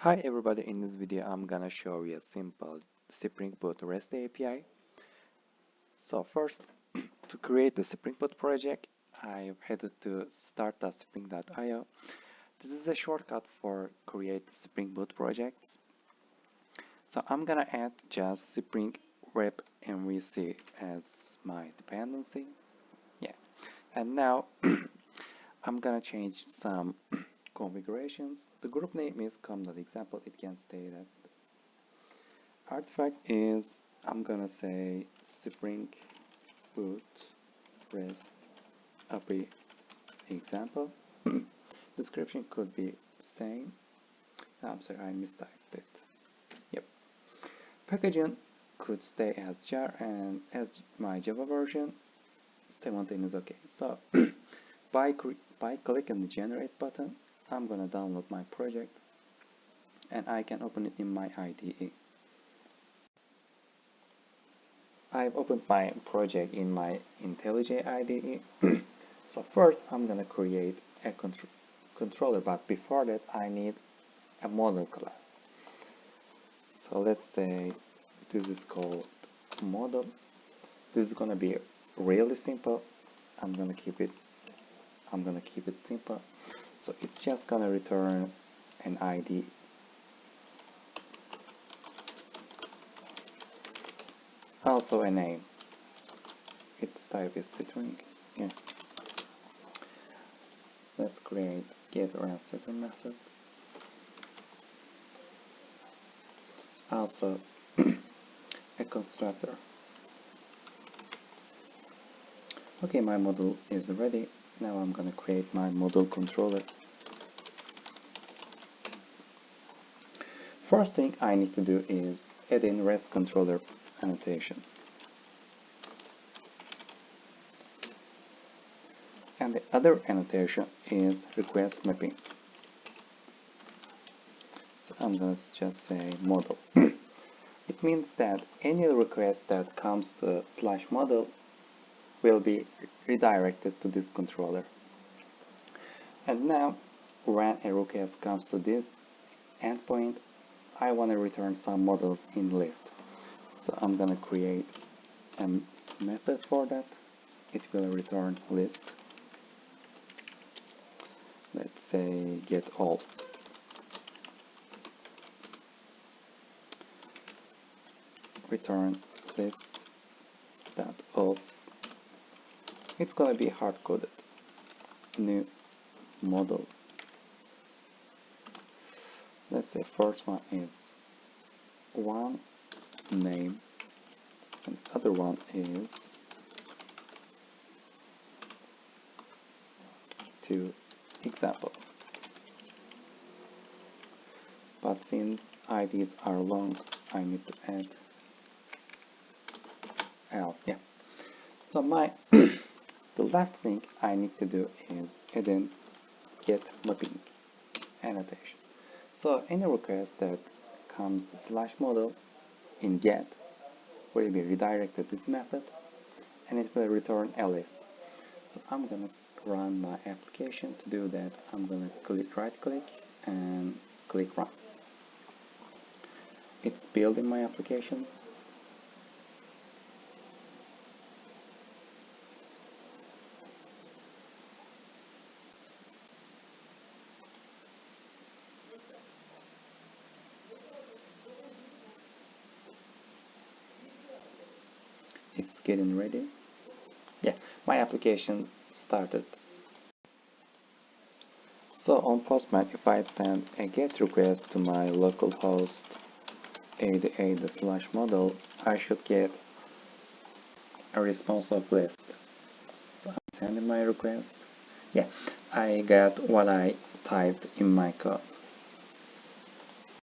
Hi everybody, in this video I'm gonna show you a simple Spring Boot REST API. So first, to create the Spring Boot project, I've headed to start.spring.io. This is a shortcut for create Spring Boot projects. So I'm gonna add just Spring Web MVC as my dependency. Yeah, and now I'm gonna change some configurations. The group name is com.example. It can stay that. Artifact is, I'm gonna say Spring Boot REST API example. Description could be the same. I'm sorry, I mistyped it. Yep. Packaging could stay as jar, and as my Java version 17 is okay. So by clicking the generate button, I'm gonna download my project and I can open it in my IDE. I've opened my project in my IntelliJ IDE. So first I'm gonna create a controller, but before that I need a model class. So let's say this is called model. This is gonna be really simple. I'm gonna keep it simple. So it's just gonna return an ID. Also a name. Its type is string. Yeah. Let's create getter and setter methods. Also a constructor. Okay, my model is ready. Now I'm gonna create my model controller. First thing I need to do is add in REST controller annotation. And the other annotation is request mapping. So I'm gonna just say model. It means that any request that comes to /model will be redirected to this controller. And now, when a request comes to this endpoint, I want to return some models in list. So I'm gonna create a method for that. It will return list. Let's say get all. Return list that all. It's gonna be hard coded. New model. Let's say first one is one name and other one is two example. But since IDs are long, I need to add L. Yeah. So the last thing I need to do is add in get mapping annotation. So any request that comes /model in get will be redirected to this method and it will return a list. So I'm gonna run my application. To do that, I'm gonna right click and click run. It's building my application. It's getting ready. Yeah, my application started. So on Postman, if I send a GET request to my localhost 88/model, I should get a response of list. So I'm sending my request. Yeah, I got what I typed in my code.